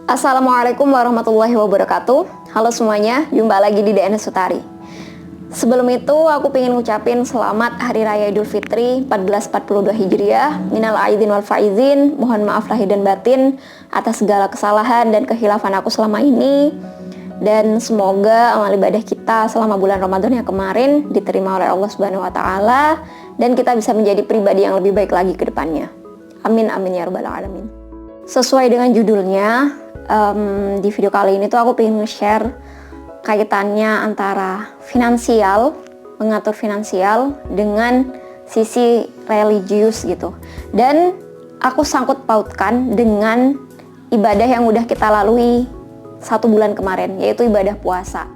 Assalamualaikum warahmatullahi wabarakatuh. Halo semuanya, jumpa lagi di DNS Sutari. Sebelum itu aku pengen ngucapin selamat Hari Raya Idul Fitri 1442 Hijriah. Minal aidin wal faizin, mohon maaf lahir dan batin atas segala kesalahan dan kehilafan aku selama ini. Dan semoga amal ibadah kita selama bulan Ramadan yang kemarin diterima oleh Allah Subhanahu wa taala dan kita bisa menjadi pribadi yang lebih baik lagi ke depannya. Amin amin ya rabbal alamin. Sesuai dengan judulnya, di video kali ini tuh aku pengen nge-share kaitannya antara finansial, mengatur finansial dengan sisi religius gitu. Dan aku sangkut pautkan dengan ibadah yang udah kita lalui 1 bulan kemarin, yaitu ibadah puasa.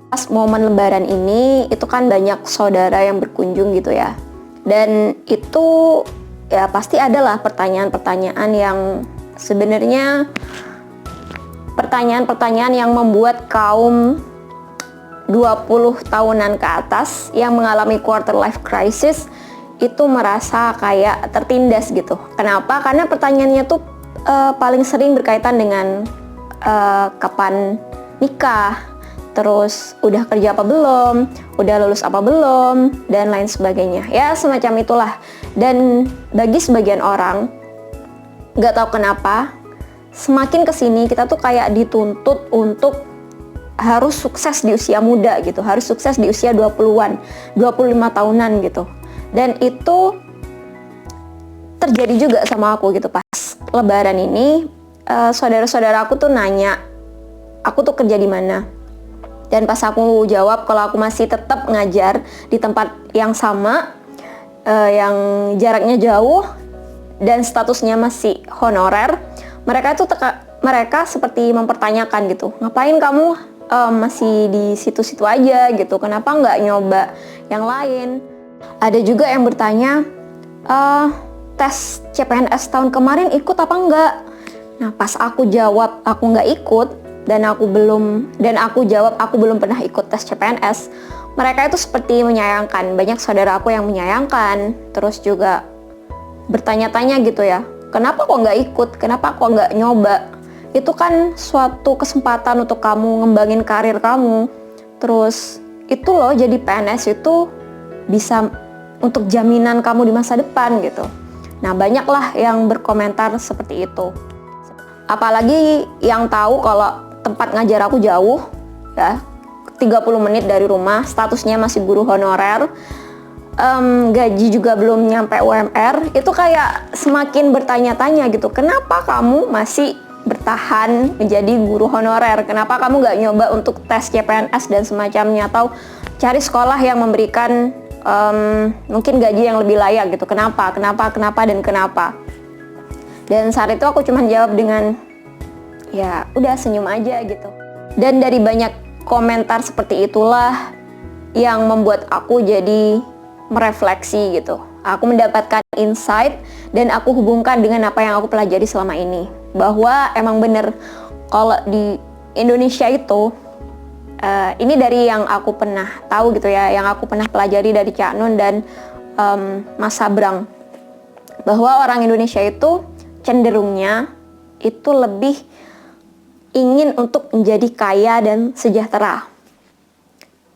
Pas momen lebaran ini, itu kan banyak saudara yang berkunjung gitu ya. Dan itu ya pasti adalah pertanyaan-pertanyaan yang sebenarnya pertanyaan-pertanyaan yang membuat kaum 20 tahunan ke atas yang mengalami quarter life crisis itu merasa kayak tertindas gitu. Kenapa? Karena pertanyaannya tuh paling sering berkaitan dengan kapan nikah, terus udah kerja apa belum, udah lulus apa belum, dan lain sebagainya. Ya semacam itulah. Dan bagi sebagian orang, nggak tahu kenapa, semakin kesini kita tuh kayak dituntut untuk harus sukses di usia muda gitu, harus sukses di usia 20-an, 25 tahunan gitu. Dan itu terjadi juga sama aku gitu. Pas lebaran ini, saudara-saudara aku tuh nanya, aku tuh kerja di mana? Dan pas aku jawab kalau aku masih tetap ngajar di tempat yang sama, yang jaraknya jauh dan statusnya masih honorer, mereka seperti mempertanyakan gitu, ngapain kamu masih di situ-situ aja gitu, kenapa nggak nyoba yang lain? Ada juga yang bertanya, tes CPNS tahun kemarin ikut apa enggak? Nah pas aku jawab aku nggak ikut dan aku jawab aku belum pernah ikut tes CPNS, mereka itu seperti menyayangkan. Banyak saudara aku yang menyayangkan, terus juga bertanya-tanya gitu ya, kenapa kok nggak ikut, kenapa kok nggak nyoba? Itu kan suatu kesempatan untuk kamu ngembangin karir kamu. Terus itu loh, jadi PNS itu bisa untuk jaminan kamu di masa depan gitu. Nah banyaklah yang berkomentar seperti itu. Apalagi yang tahu kalau tempat ngajar aku jauh ya, 30 menit dari rumah, statusnya masih guru honorer, gaji juga belum nyampe UMR, itu kayak semakin bertanya-tanya gitu, kenapa kamu masih bertahan menjadi guru honorer, kenapa kamu nggak nyoba untuk tes CPNS dan semacamnya, atau cari sekolah yang memberikan mungkin gaji yang lebih layak gitu, kenapa. Dan saat itu aku cuma jawab dengan ya udah senyum aja gitu. Dan dari banyak komentar seperti itulah yang membuat aku jadi merefleksi gitu. Aku mendapatkan insight dan aku hubungkan dengan apa yang aku pelajari selama ini, bahwa emang bener kalau di Indonesia itu ini dari yang aku pernah tahu gitu ya, yang aku pernah pelajari dari Cak Nun dan Mas Sabrang, bahwa orang Indonesia itu cenderungnya itu lebih ingin untuk menjadi kaya dan sejahtera.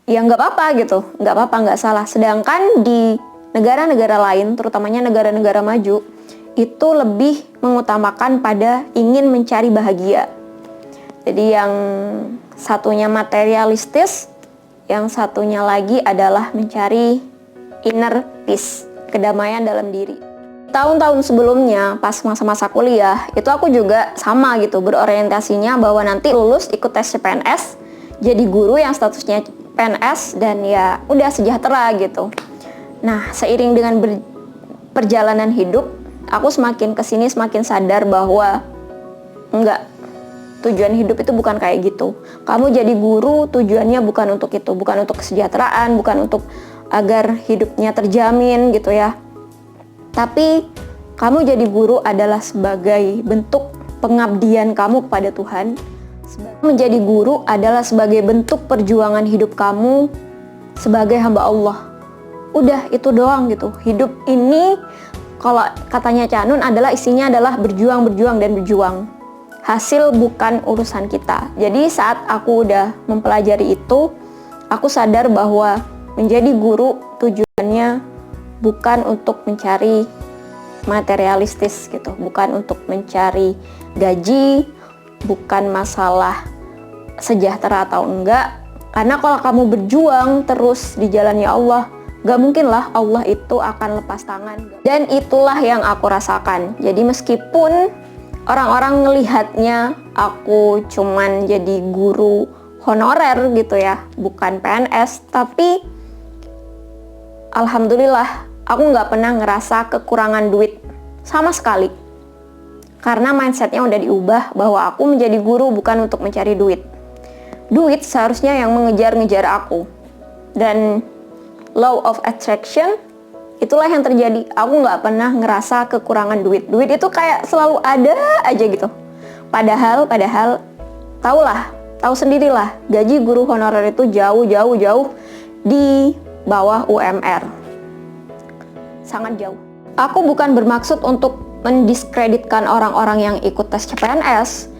Ya nggak apa-apa gitu, nggak apa-apa, nggak salah. Sedangkan di negara-negara lain, terutamanya negara-negara maju, itu lebih mengutamakan pada ingin mencari bahagia. Jadi yang satunya materialistis, yang satunya lagi adalah mencari inner peace, kedamaian dalam diri. Tahun-tahun sebelumnya pas masa-masa kuliah itu aku juga sama gitu, berorientasinya bahwa nanti lulus ikut tes CPNS, jadi guru yang statusnya PNS dan ya udah sejahtera gitu. Nah seiring dengan perjalanan hidup, aku semakin kesini semakin sadar bahwa enggak, tujuan hidup itu bukan kayak gitu. Kamu jadi guru tujuannya bukan untuk itu, bukan untuk kesejahteraan, bukan untuk agar hidupnya terjamin gitu ya. Tapi kamu jadi guru adalah sebagai bentuk pengabdian kamu kepada Tuhan. Menjadi guru adalah sebagai bentuk perjuangan hidup kamu sebagai hamba Allah. Udah itu doang gitu. Hidup ini kalau katanya Cak Nun adalah isinya adalah berjuang dan berjuang. hasil bukan urusan kita. Jadi saat aku udah mempelajari itu, aku sadar bahwa menjadi guru tujuannya bukan untuk mencari materialistis gitu, bukan untuk mencari gaji, bukan masalah sejahtera atau enggak. Karena kalau kamu berjuang terus di jalannya Allah, gak mungkin lah Allah itu akan lepas tangan. Dan itulah yang aku rasakan. Jadi meskipun orang-orang ngelihatnya aku cuman jadi guru honorer gitu ya, bukan PNS, tapi alhamdulillah aku gak pernah ngerasa kekurangan duit sama sekali. Karena mindsetnya udah diubah bahwa aku menjadi guru bukan untuk mencari duit. Duit seharusnya yang mengejar-ngejar aku. Dan law of attraction, itulah yang terjadi. Aku gak pernah ngerasa kekurangan duit. Duit itu kayak selalu ada aja gitu. Padahal tahu sendirilah, gaji guru honorer itu jauh di bawah UMR. Sangat jauh. Aku bukan bermaksud untuk mendiskreditkan orang-orang yang ikut tes CPNS.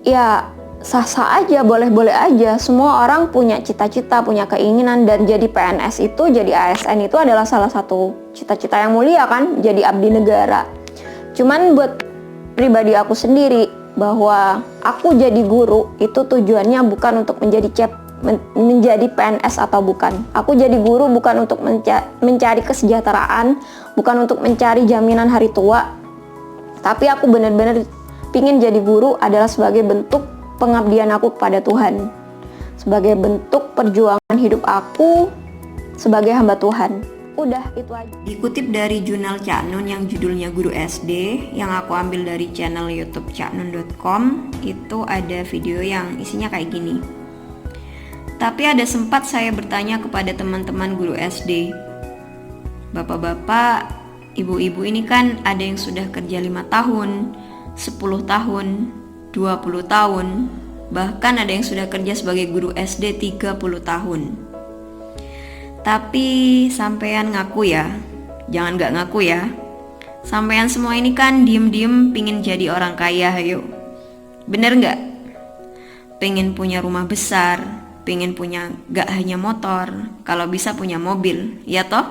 Ya, sah-sah aja, boleh-boleh aja. Semua orang punya cita-cita, punya keinginan, dan jadi PNS itu, jadi ASN itu adalah salah satu cita-cita yang mulia kan, jadi abdi negara. Cuman buat pribadi aku sendiri, bahwa aku jadi guru itu tujuannya bukan untuk menjadi PNS atau bukan. Aku jadi guru bukan untuk mencari kesejahteraan, bukan untuk mencari jaminan hari tua. Tapi aku benar-benar pingin jadi guru adalah sebagai bentuk pengabdian aku kepada Tuhan, sebagai bentuk perjuangan hidup aku sebagai hamba Tuhan. Udah, itu aja. Dikutip dari jurnal Cak Nun yang judulnya Guru SD, yang aku ambil dari channel YouTube caknun.com, itu ada video yang isinya kayak gini. Tapi ada sempat saya bertanya kepada teman-teman guru SD, bapak-bapak, ibu-ibu ini kan ada yang sudah kerja 5 tahun, 10 tahun, 20 tahun, bahkan ada yang sudah kerja sebagai guru SD 30 tahun. Tapi sampean ngaku ya, jangan gak ngaku ya, sampean semua ini kan diem-diem pingin jadi orang kaya, ayo. Bener gak? Pengen punya rumah besar, pengen punya gak hanya motor, kalau bisa punya mobil, ya toh?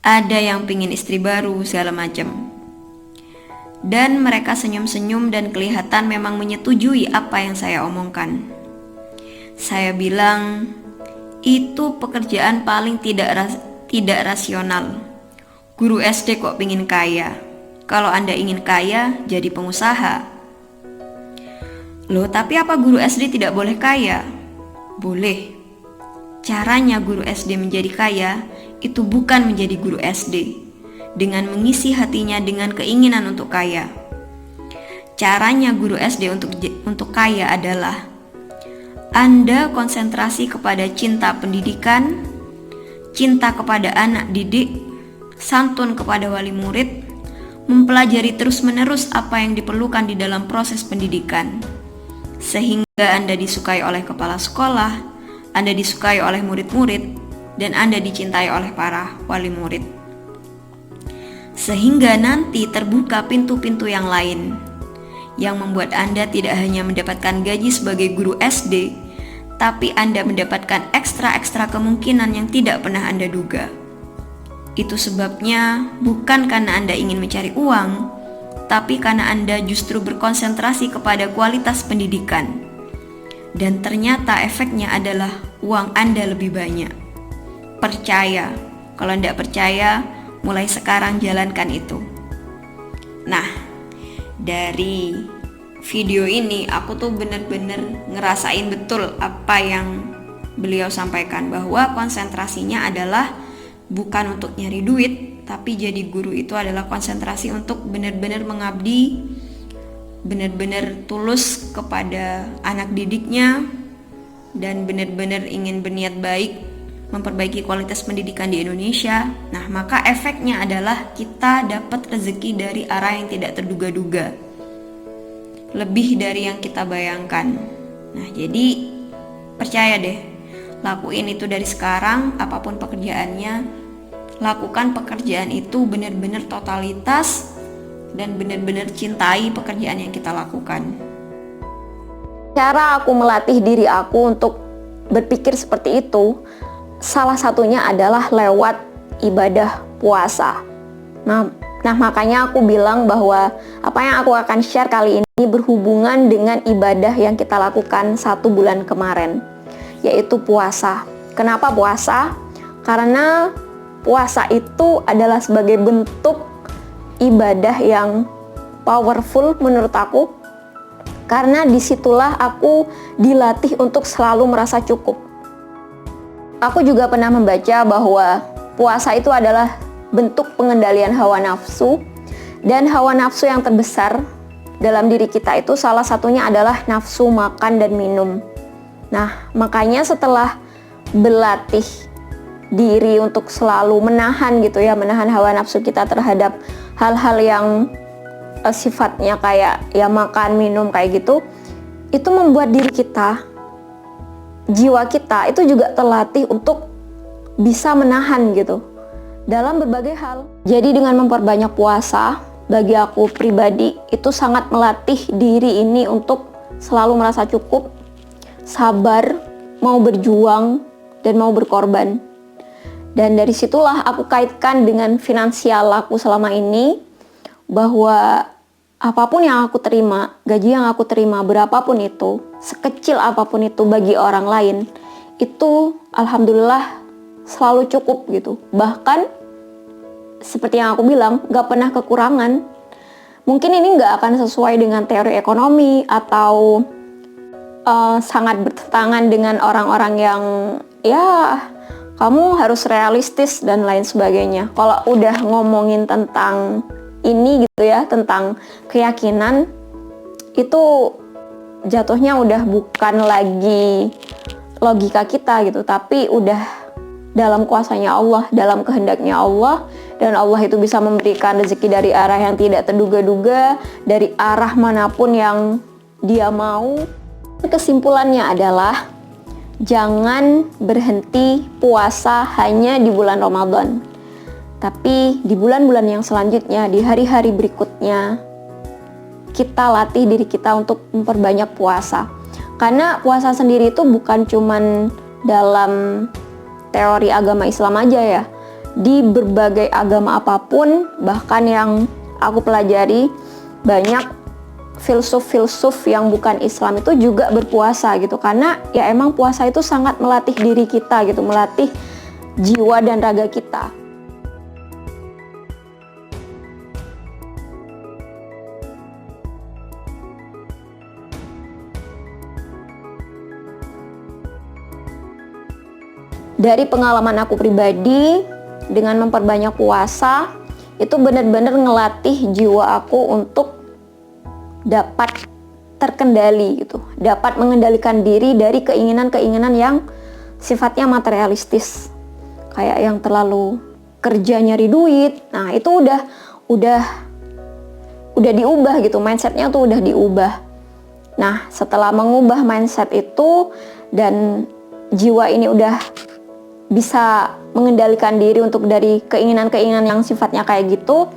Ada yang pingin istri baru, segala macam. Dan mereka senyum-senyum dan kelihatan memang menyetujui apa yang saya omongkan. Saya bilang, itu pekerjaan paling tidak rasional. Guru SD kok pingin kaya? Kalau Anda ingin kaya, jadi pengusaha. Loh, tapi apa guru SD tidak boleh kaya? Boleh. Caranya guru SD menjadi kaya, itu bukan menjadi guru SD dengan mengisi hatinya dengan keinginan untuk kaya. Caranya guru SD untuk kaya adalah Anda konsentrasi kepada cinta pendidikan, cinta kepada anak didik, santun kepada wali murid, mempelajari terus-menerus apa yang diperlukan di dalam proses pendidikan, sehingga Anda disukai oleh kepala sekolah, Anda disukai oleh murid-murid, dan Anda dicintai oleh para wali murid. Sehingga nanti terbuka pintu-pintu yang lain, yang membuat Anda tidak hanya mendapatkan gaji sebagai guru SD, tapi Anda mendapatkan ekstra-ekstra kemungkinan yang tidak pernah Anda duga. Itu sebabnya bukan karena Anda ingin mencari uang, tapi karena Anda justru berkonsentrasi kepada kualitas pendidikan. Dan ternyata efeknya adalah uang Anda lebih banyak. Percaya, kalau Anda percaya, mulai sekarang jalankan itu. Nah, dari video ini aku tuh bener-bener ngerasain betul apa yang beliau sampaikan, bahwa konsentrasinya adalah bukan untuk nyari duit, tapi jadi guru itu adalah konsentrasi untuk bener-bener mengabdi, bener-bener tulus kepada anak didiknya, dan bener-bener ingin berniat baik memperbaiki kualitas pendidikan di Indonesia. Nah, maka efeknya adalah kita dapat rezeki dari arah yang tidak terduga-duga, lebih dari yang kita bayangkan. Nah, jadi percaya deh, lakuin itu dari sekarang. Apapun pekerjaannya, lakukan pekerjaan itu benar-benar totalitas dan benar-benar cintai pekerjaan yang kita lakukan. Cara aku melatih diri aku untuk berpikir seperti itu, salah satunya adalah lewat ibadah puasa. Nah, makanya aku bilang bahwa apa yang aku akan share kali ini berhubungan dengan ibadah yang kita lakukan 1 bulan kemarin, yaitu puasa. Kenapa puasa? Karena puasa itu adalah sebagai bentuk ibadah yang powerful menurut aku, karena disitulah aku dilatih untuk selalu merasa cukup. Aku juga pernah membaca bahwa puasa itu adalah bentuk pengendalian hawa nafsu, dan hawa nafsu yang terbesar dalam diri kita itu salah satunya adalah nafsu makan dan minum. Nah, makanya setelah berlatih diri untuk selalu menahan gitu ya, menahan hawa nafsu kita terhadap hal-hal yang sifatnya kayak ya makan, minum kayak gitu, itu membuat diri kita, jiwa kita itu juga terlatih untuk bisa menahan gitu dalam berbagai hal. Jadi dengan memperbanyak puasa, bagi aku pribadi itu sangat melatih diri ini untuk selalu merasa cukup, sabar, mau berjuang, dan mau berkorban. Dan dari situlah aku kaitkan dengan finansial aku selama ini, bahwa apapun yang aku terima, gaji yang aku terima, berapapun itu, sekecil apapun itu bagi orang lain, itu alhamdulillah selalu cukup gitu. Bahkan seperti yang aku bilang, gak pernah kekurangan. Mungkin ini gak akan sesuai dengan teori ekonomi atau sangat bertentangan dengan orang-orang yang ya kamu harus realistis dan lain sebagainya. Kalau udah ngomongin tentang ini gitu ya, tentang keyakinan, itu jatuhnya udah bukan lagi logika kita gitu, tapi udah dalam kuasanya Allah, dalam kehendaknya Allah, dan Allah itu bisa memberikan rezeki dari arah yang tidak terduga-duga, dari arah manapun yang Dia mau. Kesimpulannya adalah jangan berhenti puasa hanya di bulan Ramadan, tapi di bulan-bulan yang selanjutnya, di hari-hari berikutnya, kita latih diri kita untuk memperbanyak puasa. Karena puasa sendiri itu bukan cuman dalam teori agama Islam aja ya, di berbagai agama apapun, bahkan yang aku pelajari, banyak filsuf-filsuf yang bukan Islam itu juga berpuasa gitu, karena ya emang puasa itu sangat melatih diri kita gitu, melatih jiwa dan raga kita. Dari pengalaman aku pribadi, dengan memperbanyak puasa, itu benar-benar ngelatih jiwa aku untuk dapat terkendali gitu, dapat mengendalikan diri dari keinginan-keinginan yang sifatnya materialistis, kayak yang terlalu kerja nyari duit. Nah, itu udah diubah gitu, mindsetnya tuh udah diubah. Nah, setelah mengubah mindset itu dan jiwa ini udah bisa mengendalikan diri untuk dari keinginan-keinginan yang sifatnya kayak gitu.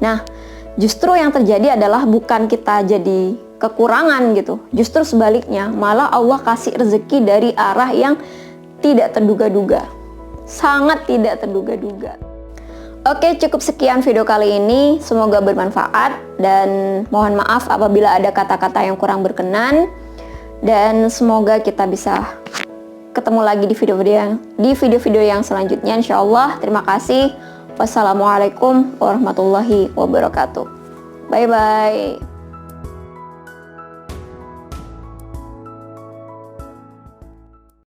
Nah, justru yang terjadi adalah bukan kita jadi kekurangan gitu. Justru sebaliknya, malah Allah kasih rezeki dari arah yang tidak terduga-duga. Sangat tidak terduga-duga. Oke, cukup sekian video kali ini. Semoga bermanfaat dan mohon maaf apabila ada kata-kata yang kurang berkenan. Dan semoga kita bisa ketemu lagi di video-video yang selanjutnya insyaallah. Terima kasih. Wassalamualaikum warahmatullahi wabarakatuh. Bye bye.